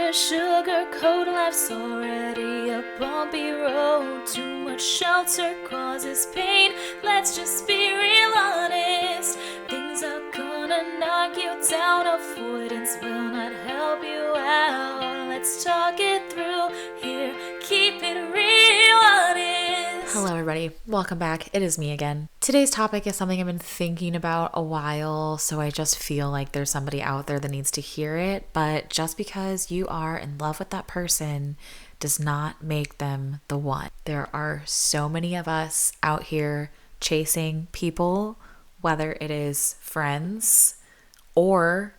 to sugarcoat, life's already a bumpy road. Too much shelter causes pain, let's just be real honest. Things are gonna knock you down, avoidance will not help you out. Let's talk it through here, keep it real honest. Hello everybody, welcome back. It is me again. Today's topic is something I've been thinking about a while, so I just feel like there's somebody out there that needs to hear it, but just because you are in love with that person does not make them the one. There are so many of us out here chasing people, whether it is friends or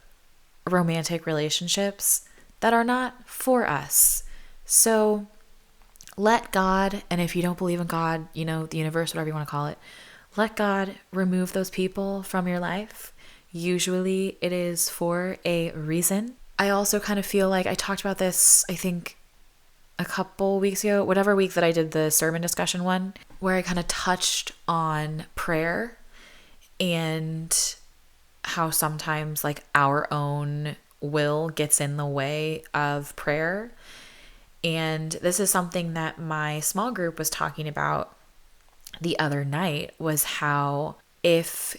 romantic relationships that are not for us. So let God, and if you don't believe in God, the universe, whatever you want to call it, let God remove those people from your life. Usually it is for a reason. I also kind of feel like I talked about this, I think, a couple weeks ago, whatever week that I did the sermon discussion one, where I kind of touched on prayer and how sometimes like our own will gets in the way of prayer. And this is something that my small group was talking about the other night, was how if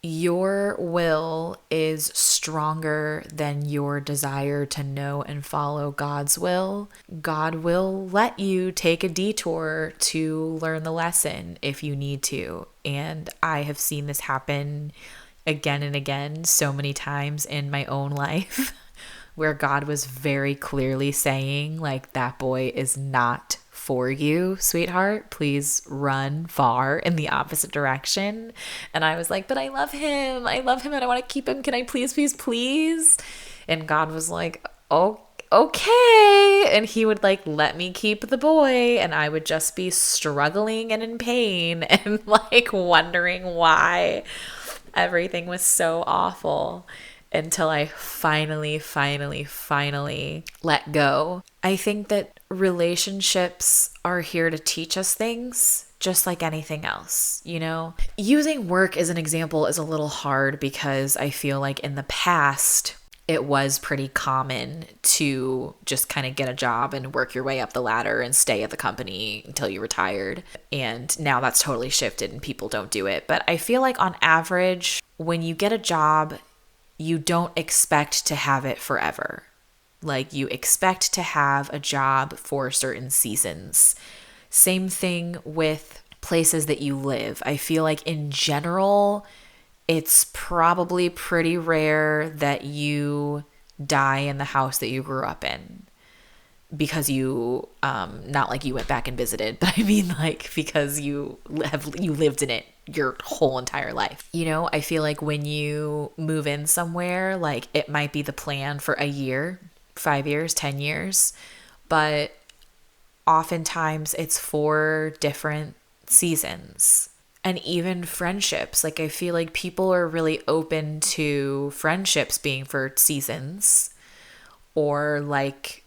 your will is stronger than your desire to know and follow God's will, God will let you take a detour to learn the lesson if you need to. And I have seen this happen again and again so many times in my own life. Where God was very clearly saying, like, that boy is not for you, sweetheart. Please run far in the opposite direction. And I was like, but I love him. I love him and I want to keep him. Can I please, please, please? And God was like, oh, okay. And he would like let me keep the boy. And I would just be struggling and in pain and like wondering why everything was so awful. Until I finally let go. I think that relationships are here to teach us things just like anything else, Using work as an example is a little hard because I feel like in the past, it was pretty common to just kind of get a job and work your way up the ladder and stay at the company until you retired. And now that's totally shifted and people don't do it. But I feel like on average, when you get a job, you don't expect to have it forever. Like you expect to have a job for certain seasons. Same thing with places that you live. I feel like in general, it's probably pretty rare that you die in the house that you grew up in. Because you, not like you went back and visited, but I mean like because you lived in it your whole entire life. I feel like when you move in somewhere, like it might be the plan for a year, 5 years, 10 years, but oftentimes it's for different seasons. And even friendships, like I feel like people are really open to friendships being for seasons or like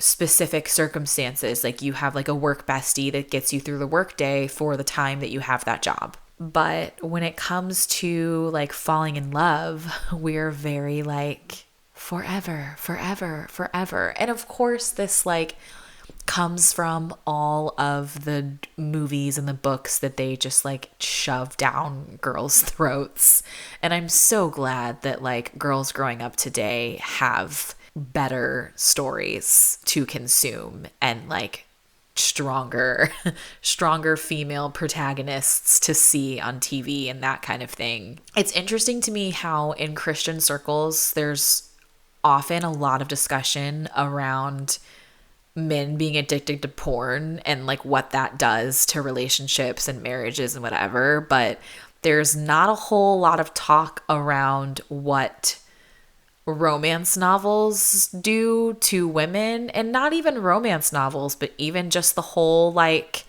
specific circumstances, like you have like a work bestie that gets you through the workday for the time that you have that job. But when it comes to like falling in love, we're very like forever. And of course this like comes from all of the movies and the books that they just like shove down girls' throats. And I'm so glad that like girls growing up today have better stories to consume and like stronger female protagonists to see on TV and that kind of thing. It's interesting to me how in Christian circles there's often a lot of discussion around men being addicted to porn and like what that does to relationships and marriages and whatever, but there's not a whole lot of talk around what romance novels do to women, and not even romance novels, but even just the whole like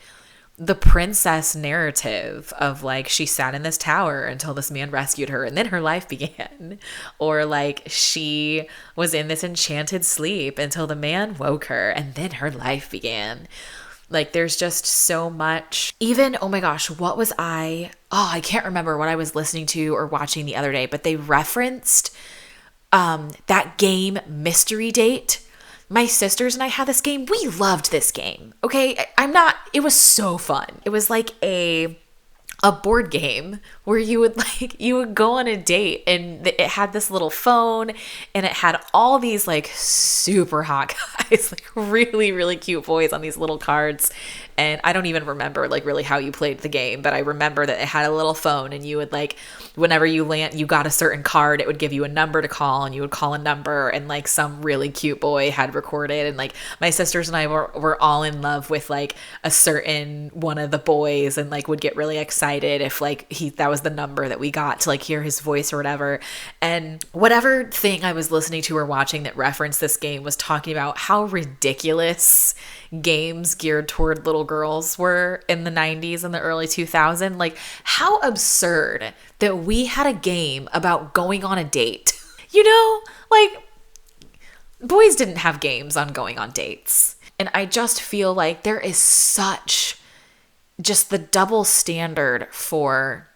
the princess narrative of like she sat in this tower until this man rescued her and then her life began, or like she was in this enchanted sleep until the man woke her and then her life began. Like there's just so much. Even, oh my gosh, what was I can't remember what I was listening to or watching the other day, but they referenced That game, Mystery Date. My sisters and I had this game. We loved this game. Okay. It was so fun. It was like a board game where you would go on a date, and it had this little phone, and it had all these like super hot guys, like really, really cute boys on these little cards. And I don't even remember like really how you played the game, but I remember that it had a little phone, and you would like, whenever you got a certain card, it would give you a number to call, and you would call a number, and like some really cute boy had recorded, and like my sisters and I were all in love with like a certain one of the boys, and like would get really excited if like that was the number that we got to like hear his voice or whatever. And whatever thing I was listening to or watching that referenced this game was talking about how ridiculous games geared toward little girls were in the 90s and the early 2000s. Like how absurd that we had a game about going on a date. You know, like boys didn't have games on going on dates. And I just feel like there is such just the double standard for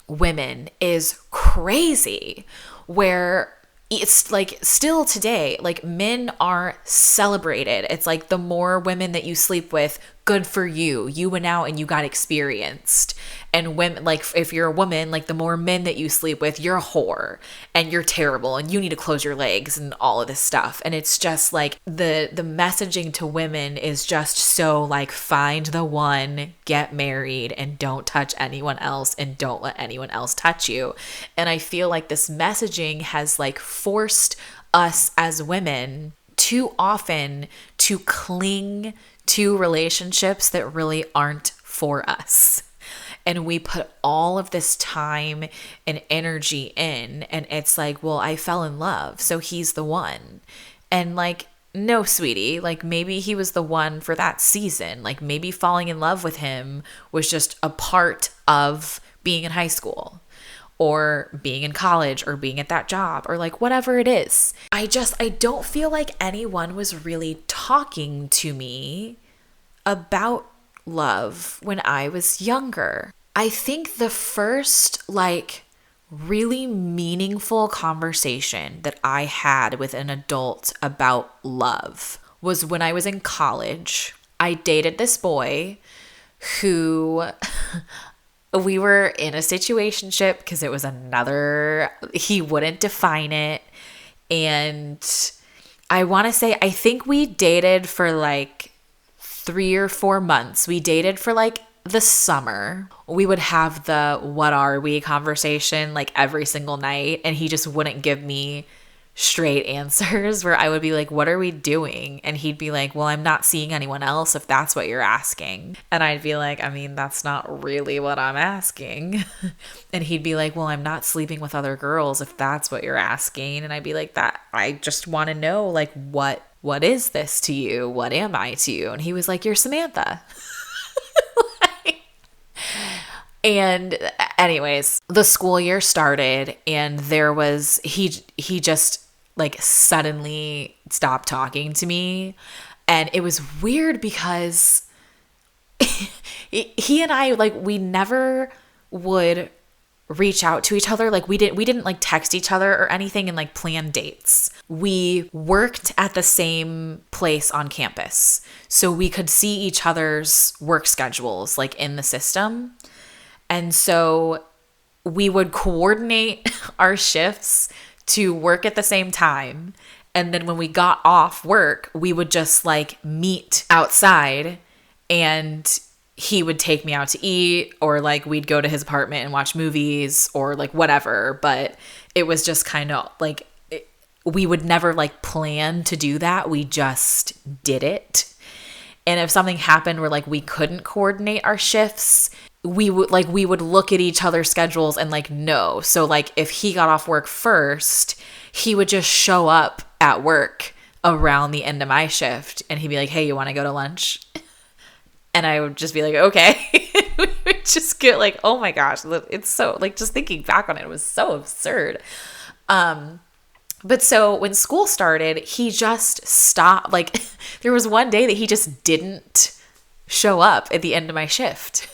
women is crazy, where it's like still today, like men are celebrated. It's like the more women that you sleep with, good for you. You went out and you got experienced. And women, like if you're a woman, like the more men that you sleep with, you're a whore and you're terrible and you need to close your legs and all of this stuff. And it's just like the messaging to women is just so like find the one, get married, and don't touch anyone else, and don't let anyone else touch you. And I feel like this messaging has like forced us as women too often to cling to relationships that really aren't for us. And we put all of this time and energy in, and it's like, well, I fell in love, so he's the one. And like, no, sweetie, like maybe he was the one for that season. Like maybe falling in love with him was just a part of being in high school, or being in college, or being at that job, or like whatever it is. I don't feel like anyone was really talking to me about love when I was younger. I think the first like really meaningful conversation that I had with an adult about love was when I was in college. I dated this boy who we were in a situationship because it was he wouldn't define it. And I want to say, I think we dated for like 3 or 4 months. We dated for like the summer. We would have the what are we conversation like every single night, and he just wouldn't give me straight answers, where I would be like, what are we doing? And he'd be like, well, I'm not seeing anyone else if that's what you're asking. And I'd be like, I mean, that's not really what I'm asking. And he'd be like, well, I'm not sleeping with other girls if that's what you're asking. And I'd be like, that I just want to know, like, what is this to you? What am I to you? And he was like, you're Samantha. And anyways, the school year started, and he just like suddenly stopped talking to me. And it was weird because he and I, like, we never would reach out to each other. Like we didn't like text each other or anything and like plan dates. We worked at the same place on campus, so we could see each other's work schedules like in the system. And so we would coordinate our shifts to work at the same time. And then when we got off work, we would just like meet outside, and he would take me out to eat, or like we'd go to his apartment and watch movies, or like whatever. But it was just kind of like, we would never like plan to do that. We just did it. And if something happened where like we couldn't coordinate our shifts, we would look at each other's schedules and like know. So like if he got off work first, he would just show up at work around the end of my shift, and he'd be like, hey, you want to go to lunch? And I would just be like, okay. We would just get like, oh my gosh, it's so like, just thinking back on it, it was so absurd. But so when school started, he just stopped. Like there was one day that he just didn't show up at the end of my shift.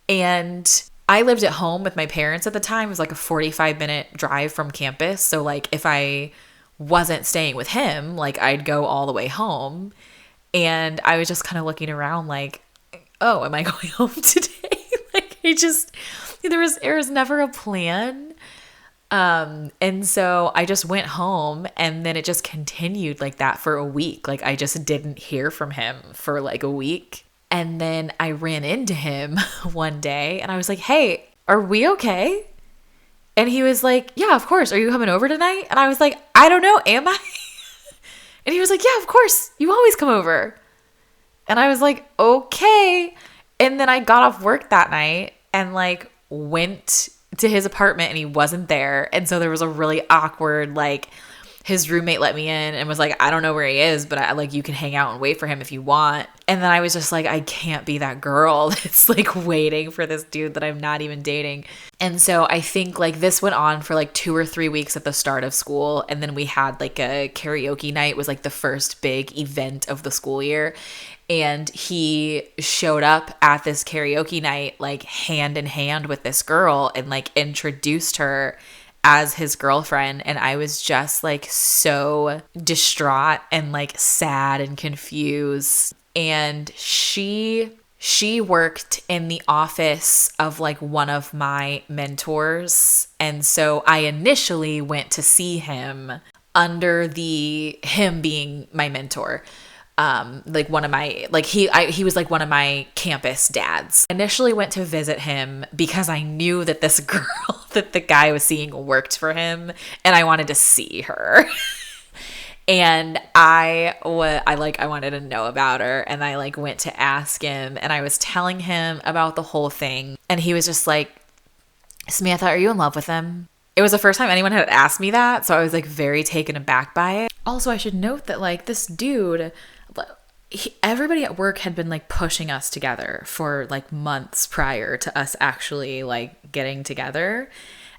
And I lived at home with my parents at the time. It was like a 45-minute drive from campus. So like if I wasn't staying with him, like I'd go all the way home. And I was just kind of looking around like, oh, am I going home today? Like there was never a plan. And so I just went home, and then it just continued like that for a week. Like I just didn't hear from him for like a week. And then I ran into him one day and I was like, hey, are we okay? And he was like, yeah, of course. Are you coming over tonight? And I was like, I don't know. Am I? And he was like, yeah, of course. You always come over. And I was like, okay. And then I got off work that night and like went to his apartment and he wasn't there. And so there was a really awkward, like, his roommate let me in and was like, I don't know where he is, but you can hang out and wait for him if you want. And then I was just like, I can't be that girl that's like waiting for this dude that I'm not even dating. And so I think like this went on for like 2 or 3 weeks at the start of school. And then we had like a karaoke night, was like the first big event of the school year. And he showed up at this karaoke night, like hand in hand with this girl, and like introduced her as his girlfriend. And I was just like so distraught and like sad and confused. And she worked in the office of like one of my mentors. And so I initially went to see him under him being my mentor. Like one of my, like he was like one of my campus dads. I initially went to visit him because I knew that this girl that the guy was seeing worked for him, and I wanted to see her. And I wanted to know about her, and I like went to ask him, and I was telling him about the whole thing, and he was just like, Samantha, are you in love with him? It was the first time anyone had asked me that, so I was like very taken aback by it. Also, I should note that like this dude, everybody at work had been like pushing us together for like months prior to us actually like getting together.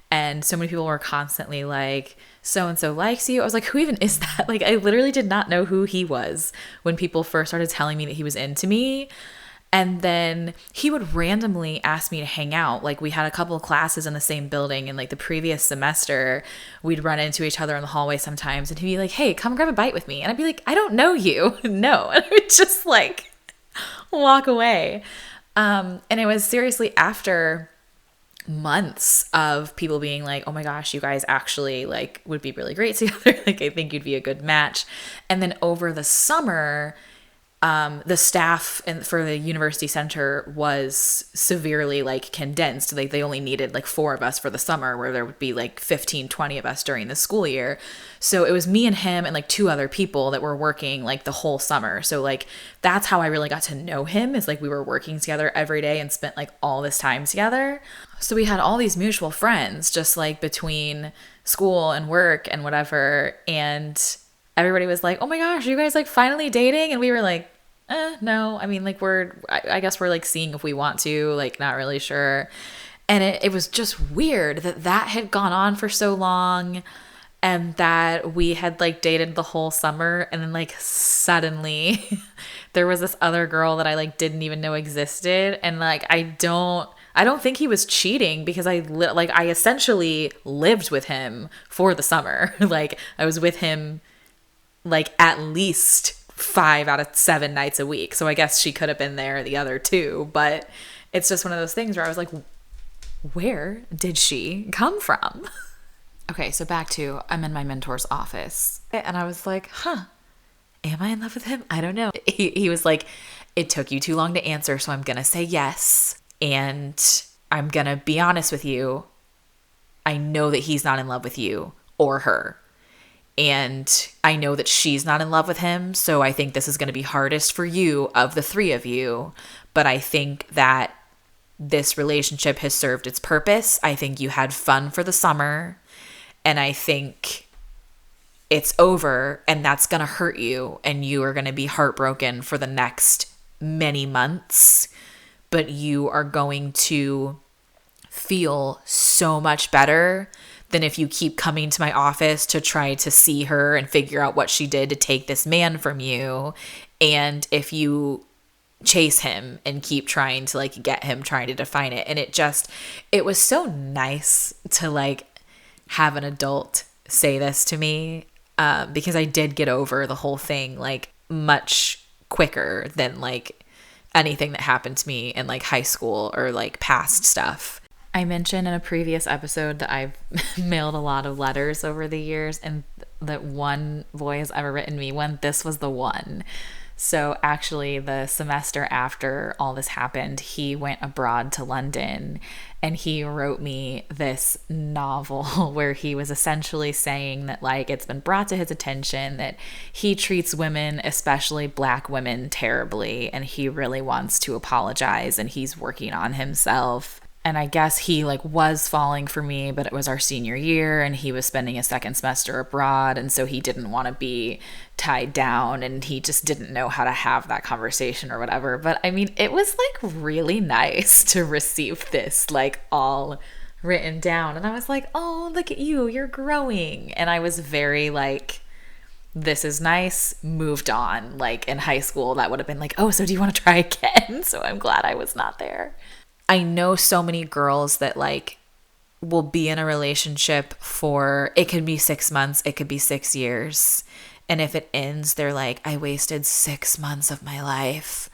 And so many people were constantly like, so-and-so likes you. I was like, who even is that? Like, I literally did not know who he was when people first started telling me that he was into me. And then he would randomly ask me to hang out. Like we had a couple of classes in the same building, and like the previous semester we'd run into each other in the hallway sometimes, and he'd be like, hey, come grab a bite with me. And I'd be like, I don't know you. No. And I would just like walk away. And it was seriously after months of people being like, oh my gosh, you guys actually like would be really great together. Like I think you'd be a good match. And then over the summer, the staff for the university center was severely like condensed. Like they only needed like 4 of us for the summer, where there would be like 15, 20 of us during the school year. So it was me and him and like 2 other people that were working like the whole summer. So like that's how I really got to know him, is like we were working together every day and spent like all this time together. So we had all these mutual friends just like between school and work and whatever. And everybody was like, oh my gosh, are you guys like finally dating? And we were like, no. I mean, like I guess we're like seeing if we want to, like not really sure. And it was just weird that had gone on for so long, and that we had like dated the whole summer, and then like suddenly there was this other girl that I like didn't even know existed. And like I don't think he was cheating, because I essentially lived with him for the summer. Like I was with him like at least 5 out of 7 nights a week. So I guess she could have been there the other 2, but it's just one of those things where I was like, where did she come from? Okay, so back to, I'm in my mentor's office, and I was like, am I in love with him? I don't know. He was like, it took you too long to answer, so I'm going to say yes. And I'm going to be honest with you. I know that he's not in love with you or her. And I know that she's not in love with him. So I think this is going to be hardest for you of the 3 of you. But I think that this relationship has served its purpose. I think you had fun for the summer. And I think it's over, and that's going to hurt you. And you are going to be heartbroken for the next many months. But you are going to feel so much better than if you keep coming to my office to try to see her and figure out what she did to take this man from you. And if you chase him and keep trying to like get him, trying to define it. And it was so nice to like have an adult say this to me, because I did get over the whole thing like much quicker than like anything that happened to me in like high school or like past stuff. I mentioned in a previous episode that I've mailed a lot of letters over the years, and that one boy has ever written me one. This was the one. So actually, the semester after all this happened, he went abroad to London and he wrote me this novel where he was essentially saying that like it's been brought to his attention that he treats women, especially black women, terribly, and he really wants to apologize and he's working on himself. And I guess he like was falling for me, but it was our senior year and he was spending a second semester abroad. And so he didn't want to be tied down and he just didn't know how to have that conversation or whatever. But I mean, it was like really nice to receive this like all written down. And I was like, oh, look at you, you're growing. And I was very like, this is nice, moved on. Like in high school, that would have been like, oh, so do you want to try again? So I'm glad I was not there. I know so many girls that like will be in a relationship for, it could be 6 months, it could be 6 years. And if it ends, they're like, I wasted 6 months of my life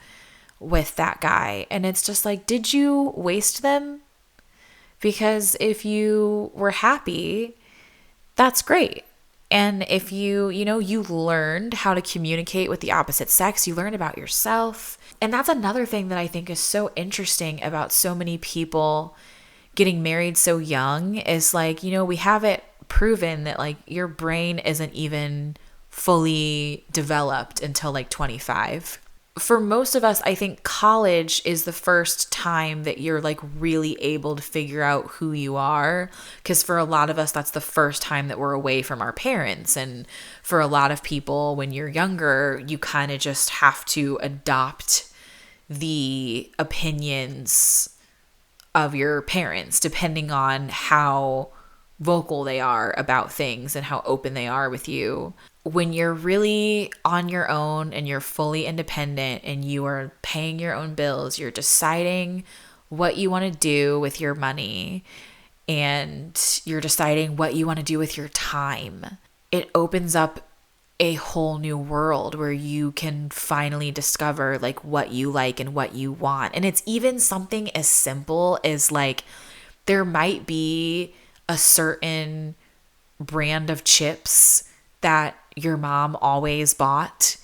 with that guy. And it's just like, did you waste them? Because if you were happy, that's great. And if you learned how to communicate with the opposite sex, you learned about yourself. And that's another thing that I think is so interesting about so many people getting married so young is like, we have it proven that like your brain isn't even fully developed until like 25. For most of us, I think college is the first time that you're like really able to figure out who you are. Because for a lot of us, that's the first time that we're away from our parents. And for a lot of people, when you're younger, you kind of just have to adopt the opinions of your parents, depending on how vocal they are about things and how open they are with you. When you're really on your own and you're fully independent and you are paying your own bills, you're deciding what you want to do with your money and you're deciding what you want to do with your time, it opens up a whole new world where you can finally discover like what you like and what you want. And it's even something as simple as like there might be a certain brand of chips that your mom always bought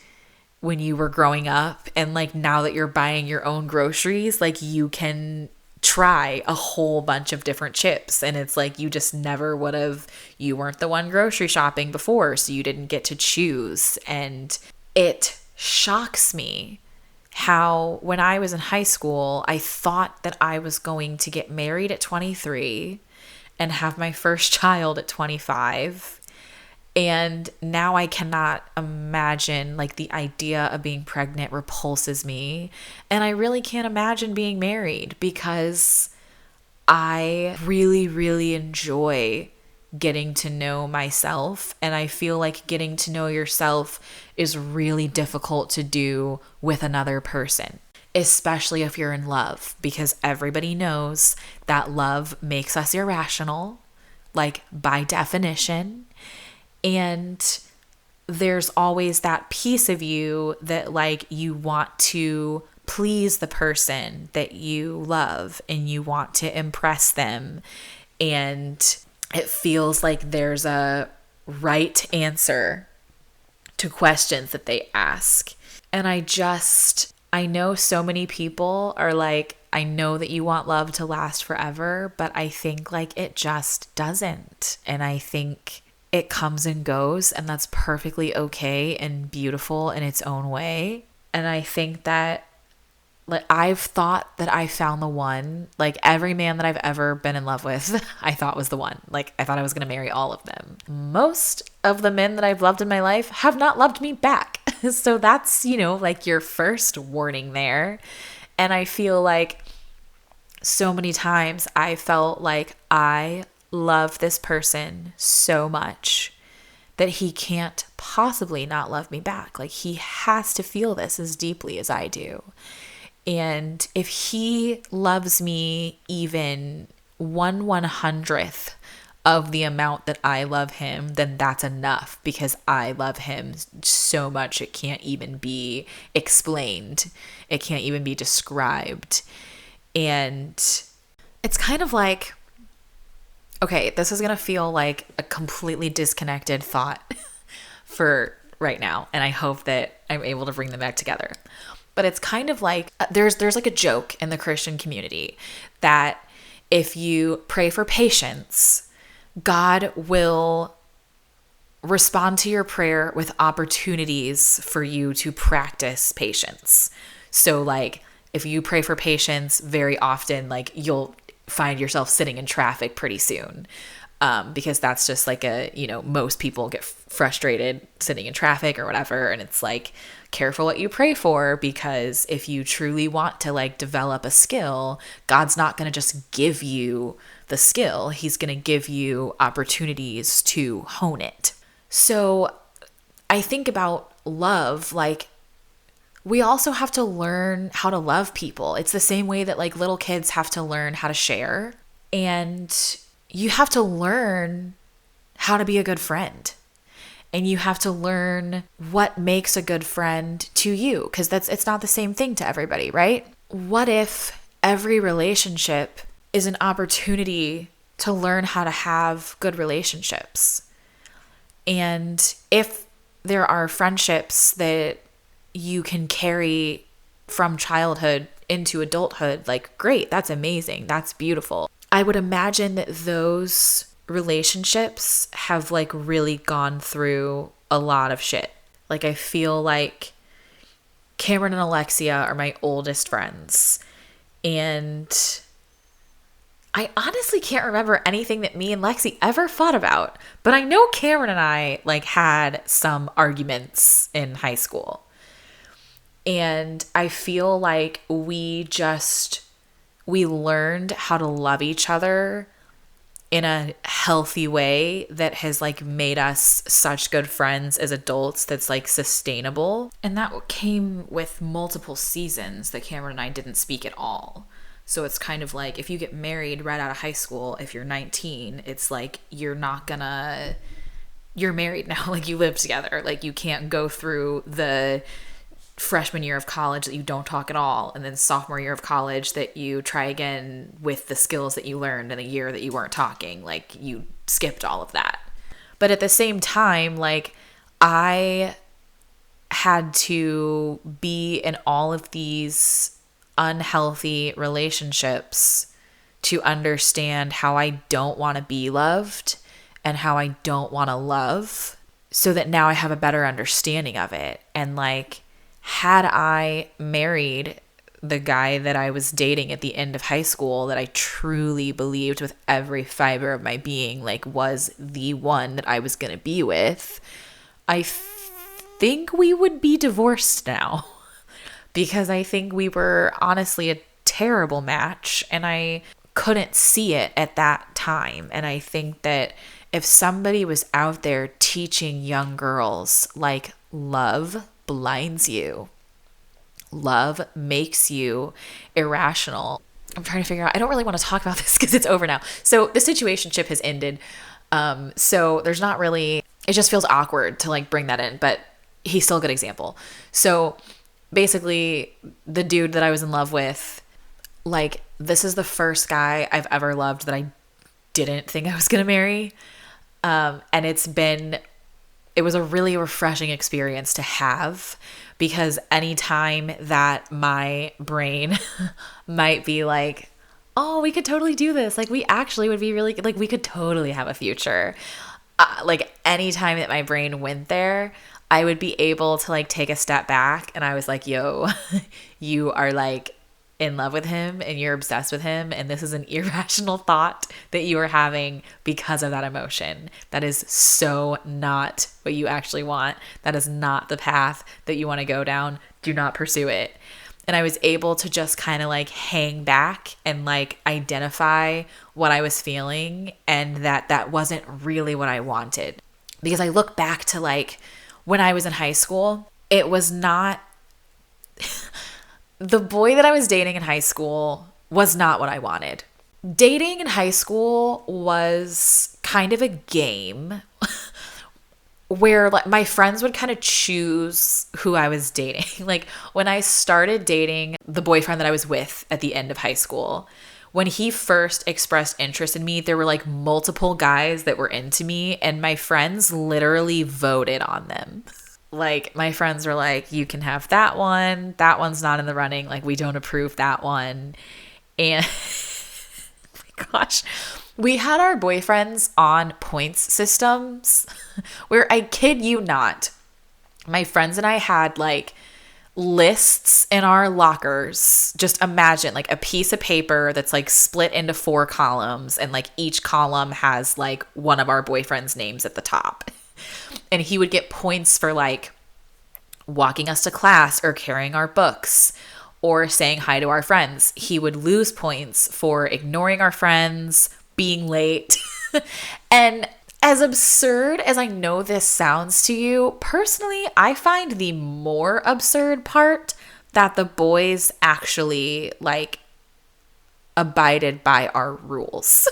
when you were growing up, and like now that you're buying your own groceries, like you can try a whole bunch of different chips, and it's like you just never would have, you weren't the one grocery shopping before, so you didn't get to choose. And it shocks me how when I was in high school, I thought that I was going to get married at 23 and have my first child at 25. And now I cannot imagine, like the idea of being pregnant repulses me. And I really can't imagine being married because I really, really enjoy getting to know myself. And I feel like getting to know yourself is really difficult to do with another person, especially if you're in love, because everybody knows that love makes us irrational, like by definition. And there's always that piece of you that like you want to please the person that you love and you want to impress them. And it feels like there's a right answer to questions that they ask. And I know so many people are like, I know that you want love to last forever, but I think like it just doesn't. And I think it comes and goes, and that's perfectly okay and beautiful in its own way. And I think that like I've thought that I found the one. Like every man that I've ever been in love with, I thought was the one. Like I thought I was going to marry all of them. Most of the men that I've loved in my life have not loved me back. So that's, like your first warning there. And I feel like so many times I felt like I love this person so much that he can't possibly not love me back. Like he has to feel this as deeply as I do. And if he loves me even 1/100th of the amount that I love him, then that's enough, because I love him so much it can't even be explained. It can't even be described. And it's kind of like, okay, this is going to feel like a completely disconnected thought for right now, and I hope that I'm able to bring them back together. But it's kind of like there's like a joke in the Christian community that if you pray for patience, God will respond to your prayer with opportunities for you to practice patience. So like if you pray for patience very often, like you'll find yourself sitting in traffic pretty soon. Because that's just like most people get frustrated sitting in traffic or whatever. And it's like, careful what you pray for, because if you truly want to like develop a skill, God's not going to just give you the skill. He's going to give you opportunities to hone it. So I think about love, like we also have to learn how to love people. It's the same way that like little kids have to learn how to share, and you have to learn how to be a good friend. And you have to learn what makes a good friend to you, because it's not the same thing to everybody, right? What if every relationship is an opportunity to learn how to have good relationships? And if there are friendships that you can carry from childhood into adulthood, like great, that's amazing, that's beautiful. I would imagine that those relationships have like really gone through a lot of shit. Like I feel like Cameron and Alexia are my oldest friends, and I honestly can't remember anything that me and Lexi ever fought about, but I know Cameron and I like had some arguments in high school, and I feel like we learned how to love each other in a healthy way that has like made us such good friends as adults that's like sustainable. And that came with multiple seasons that Cameron and I didn't speak at all. So it's kind of like if you get married right out of high school, if you're 19, it's like you're married now, like you live together. Like you can't go through the freshman year of college that you don't talk at all, and then sophomore year of college that you try again with the skills that you learned in a year that you weren't talking. Like you skipped all of that. But at the same time, like I had to be in all of these unhealthy relationships to understand how I don't want to be loved and how I don't want to love, so that now I have a better understanding of it. And like, had I married the guy that I was dating at the end of high school, that I truly believed with every fiber of my being, like was the one that I was going to be with, I think we would be divorced now, because I think we were honestly a terrible match, and I couldn't see it at that time. And I think that if somebody was out there teaching young girls like love blinds you, love makes you irrational. I'm trying to figure out, I don't really want to talk about this because it's over now. So the situationship has ended. So there's not really, it just feels awkward to like bring that in, but he's still a good example. So basically the dude that I was in love with, like this is the first guy I've ever loved that I didn't think I was going to marry. And it was a really refreshing experience to have, because anytime that my brain might be like, oh, we could totally do this. Like we actually would be really, like we could totally have a future. Like anytime that my brain went there, I would be able to like take a step back, and I was like, yo, you are like in love with him and you're obsessed with him, and this is an irrational thought that you are having because of that emotion. That is so not what you actually want. That is not the path that you want to go down. Do not pursue it. And I was able to just kind of like hang back and like identify what I was feeling, and that wasn't really what I wanted. Because I look back to like when I was in high school, it was not the boy that I was dating in high school was not what I wanted. Dating in high school was kind of a game where like my friends would kind of choose who I was dating. Like when I started dating the boyfriend that I was with at the end of high school, when he first expressed interest in me, there were like multiple guys that were into me, and my friends literally voted on them. Like my friends were like, you can have that one. That one's not in the running. Like we don't approve that one. And my gosh, we had our boyfriends on points systems where I kid you not, my friends and I had like lists in our lockers. Just imagine like a piece of paper that's like split into 4 columns, and like each column has like one of our boyfriends' names at the top. And he would get points for like walking us to class or carrying our books or saying hi to our friends. He would lose points for ignoring our friends, being late. And as absurd as I know this sounds to you, personally, I find the more absurd part that the boys actually like abided by our rules.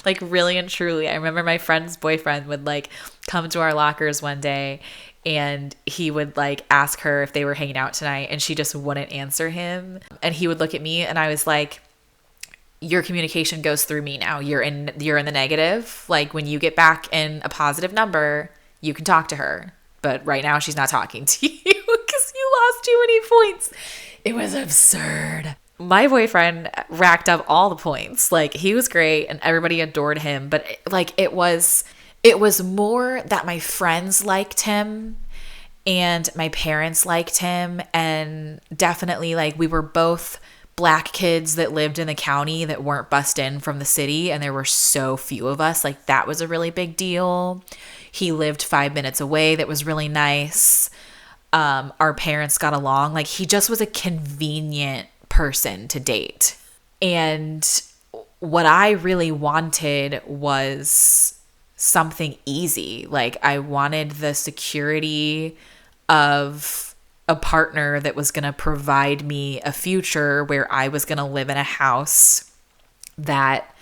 Like really and truly, I remember my friend's boyfriend would like come to our lockers one day, and he would like ask her if they were hanging out tonight, and she just wouldn't answer him. And he would look at me, and I was like, your communication goes through me now. You're in the negative. Like when you get back in a positive number, you can talk to her. But right now she's not talking to you because you lost too many points. It was absurd. My boyfriend racked up all the points. Like he was great and everybody adored him, but like it was more that my friends liked him and my parents liked him, and definitely like we were both Black kids that lived in the county that weren't bussed in from the city, and there were so few of us. Like that was a really big deal. He lived 5 minutes away. That was really nice. Our parents got along. Like he just was a convenient person to date. And what I really wanted was something easy. Like I wanted the security of a partner that was going to provide me a future where I was going to live in a house that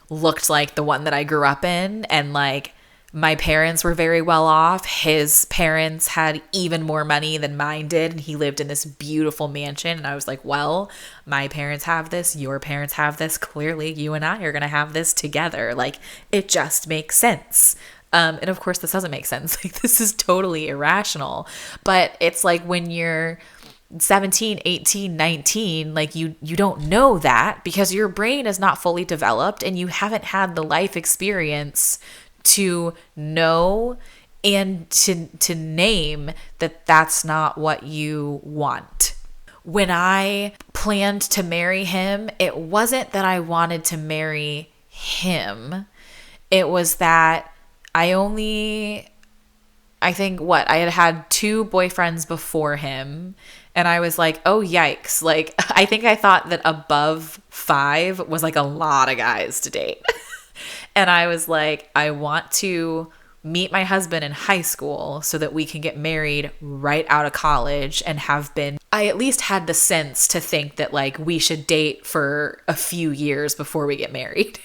looked like the one that I grew up in. And like my parents were very well off. His parents had even more money than mine did, and he lived in this beautiful mansion. And I was like, well, my parents have this, your parents have this. Clearly, you and I are going to have this together. Like, it just makes sense. And of course, this doesn't make sense. Like, this is totally irrational. But it's like when you're 17, 18, 19, like you don't know that because your brain is not fully developed and you haven't had the life experience to know and to name that that's not what you want. When I planned to marry him, it wasn't that I wanted to marry him. It was that I had had 2 boyfriends before him, and I was like, oh yikes. Like I think I thought that above 5 was like a lot of guys to date. And I was like, I want to meet my husband in high school so that we can get married right out of college and I at least had the sense to think that like we should date for a few years before we get married.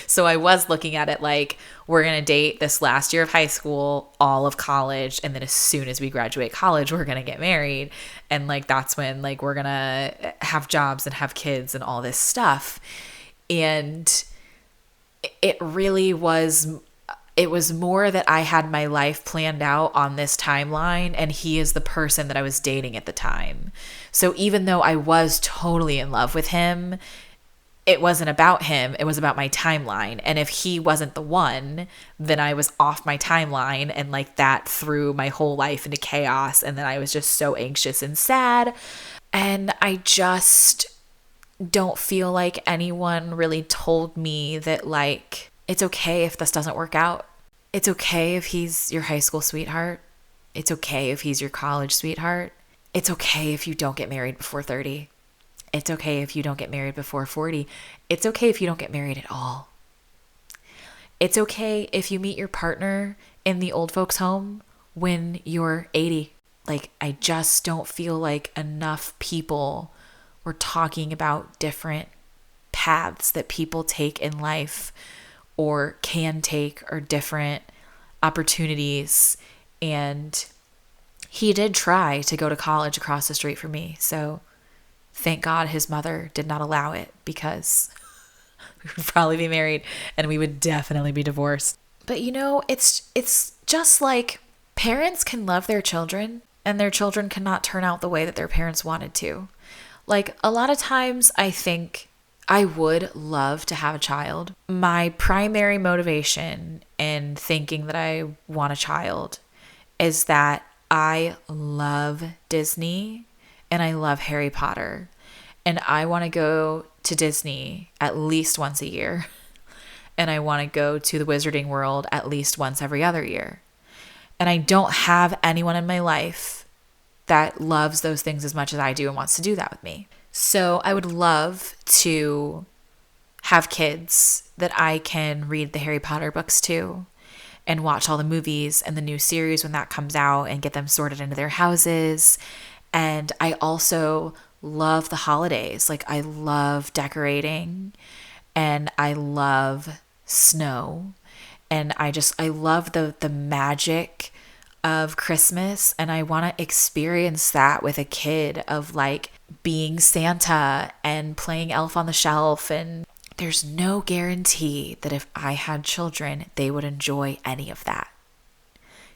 So I was looking at it like we're going to date this last year of high school, all of college, and then as soon as we graduate college, we're going to get married. And like that's when like we're going to have jobs and have kids and all this stuff. And it was more that I had my life planned out on this timeline, and he is the person that I was dating at the time. So even though I was totally in love with him, it wasn't about him. It was about my timeline. And if he wasn't the one, then I was off my timeline, and like that threw my whole life into chaos. And then I was just so anxious and sad. And I just don't feel like anyone really told me that like it's okay if this doesn't work out. It's okay if he's your high school sweetheart. It's okay if he's your college sweetheart. It's okay if you don't get married before 30. It's okay if you don't get married before 40. It's okay if you don't get married at all. It's okay if you meet your partner in the old folks' home when you're 80. Like, I just don't feel like enough people were talking about different paths that people take in life or can take, or different opportunities. And he did try to go to college across the street from me. So thank God his mother did not allow it, because we would probably be married and we would definitely be divorced. But you know, it's just like parents can love their children and their children cannot turn out the way that their parents wanted to. Like, a lot of times I think I would love to have a child. My primary motivation in thinking that I want a child is that I love Disney and I love Harry Potter. And I want to go to Disney at least once a year. And I want to go to the Wizarding World at least once every other year. And I don't have anyone in my life that loves those things as much as I do and wants to do that with me. So I would love to have kids that I can read the Harry Potter books to and watch all the movies and the new series when that comes out and get them sorted into their houses. And I also love the holidays. Like, I love decorating and I love snow. And I love the magic of Christmas, and I want to experience that with a kid, of like being Santa and playing Elf on the Shelf. And there's no guarantee that if I had children, they would enjoy any of that.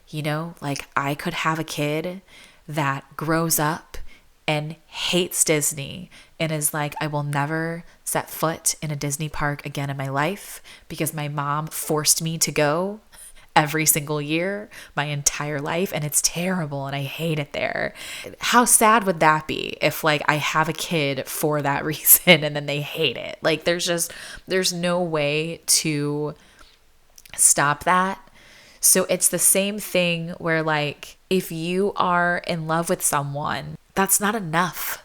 You know, like, I could have a kid that grows up and hates Disney and is like, I will never set foot in a Disney park again in my life because my mom forced me to go every single year my entire life, and it's terrible and I hate it there. How sad would that be if like I have a kid for that reason and then they hate it? Like, there's no way to stop that. So it's the same thing where, like, if you are in love with someone, that's not enough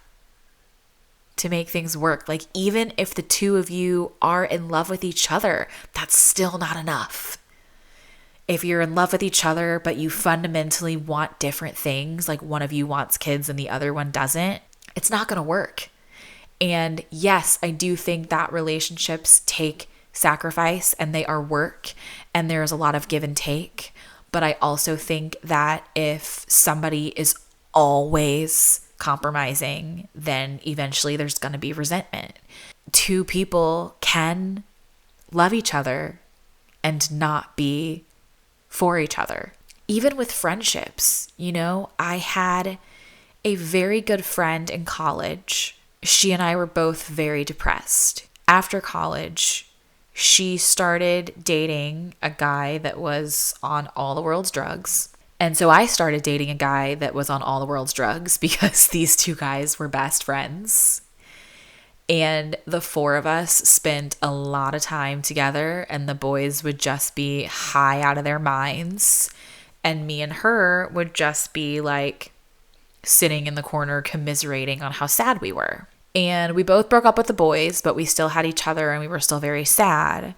to make things work. Like, even if the two of you are in love with each other, that's still not enough. If you're in love with each other, but you fundamentally want different things, like one of you wants kids and the other one doesn't, it's not going to work. And yes, I do think that relationships take sacrifice and they are work and there's a lot of give and take. But I also think that if somebody is always compromising, then eventually there's going to be resentment. Two people can love each other and not be for each other. Even with friendships, you know, I had a very good friend in college. She and I were both very depressed. After college, she started dating a guy that was on all the world's drugs. And so I started dating a guy that was on all the world's drugs because these two guys were best friends. And the four of us spent a lot of time together, and the boys would just be high out of their minds. And me and her would just be like sitting in the corner commiserating on how sad we were. And we both broke up with the boys, but we still had each other and we were still very sad.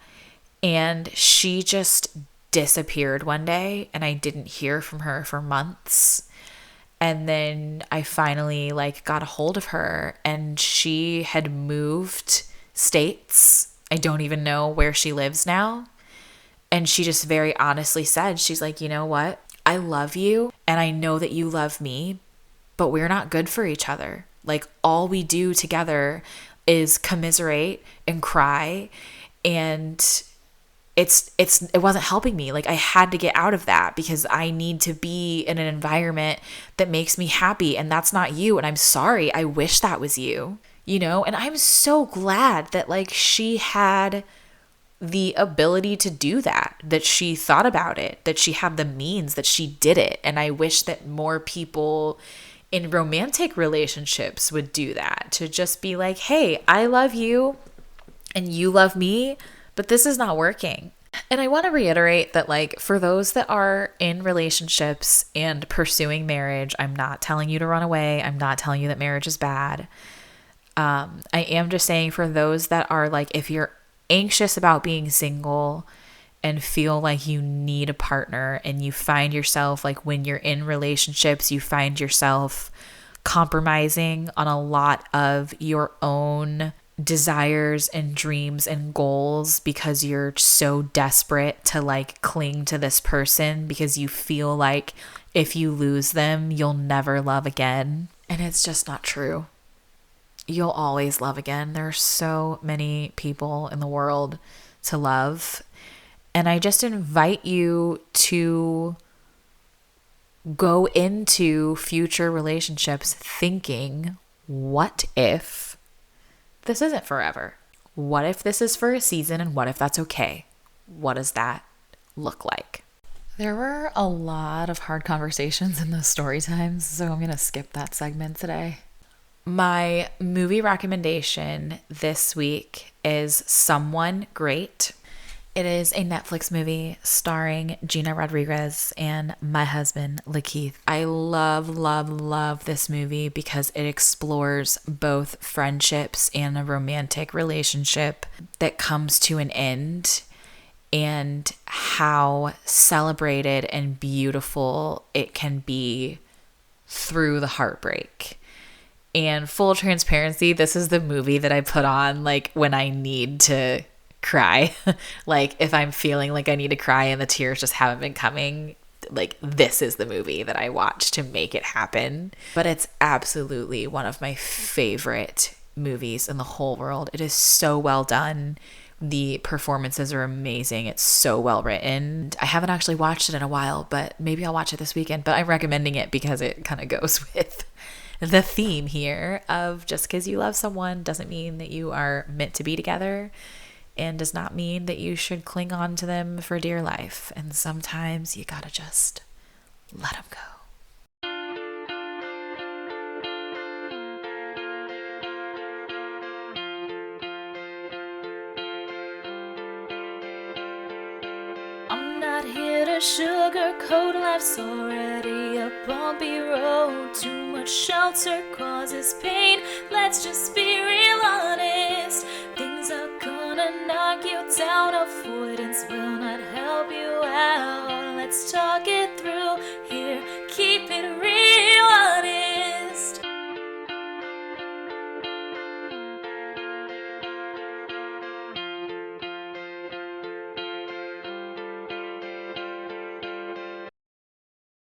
And she just disappeared one day and I didn't hear from her for months. And then I finally like got a hold of her and she had moved states. I don't even know where she lives now. And she just very honestly said, she's like, you know what? I love you and I know that you love me, but we're not good for each other. Like, all we do together is commiserate and cry, and it wasn't helping me. Like, I had to get out of that because I need to be in an environment that makes me happy, and that's not you. And I'm sorry. I wish that was you, you know? And I'm so glad that like she had the ability to do that she thought about it, that she had the means, that she did it. And I wish that more people in romantic relationships would do that, to just be like, hey, I love you and you love me, but this is not working. And I want to reiterate that, like, for those that are in relationships and pursuing marriage, I'm not telling you to run away. I'm not telling you that marriage is bad. I am just saying, for those that are like, if you're anxious about being single and feel like you need a partner, and you find yourself, like, when you're in relationships, you find yourself compromising on a lot of your own desires and dreams and goals because you're so desperate to like cling to this person because you feel like if you lose them, you'll never love again. And it's just not true. You'll always love again. There are so many people in the world to love. And I just invite you to go into future relationships thinking, what if this isn't forever? What if this is for a season, and what if that's okay? What does that look like? There were a lot of hard conversations in those story times, so I'm going to skip that segment today. My movie recommendation this week is Someone Great. It is a Netflix movie starring Gina Rodriguez and my husband, Lakeith. I love, love, love this movie because it explores both friendships and a romantic relationship that comes to an end, and how celebrated and beautiful it can be through the heartbreak. And full transparency, this is the movie that I put on like when I need to cry. Like if I'm feeling like I need to cry and the tears just haven't been coming, like this is the movie that I watch to make it happen. But it's absolutely one of my favorite movies in the whole world. It is so well done. The performances are amazing. It's so well written. I haven't actually watched it in a while, but maybe I'll watch it this weekend. But I'm recommending it because it kind of goes with the theme here of just because you love someone doesn't mean that you are meant to be together, and does not mean that you should cling on to them for dear life. And sometimes you gotta just let them go. I'm not here to sugarcoat, life's already a bumpy road. Too much shelter causes pain, let's just be real honest. Things are knock you down, avoidance will not help you out. Let's talk it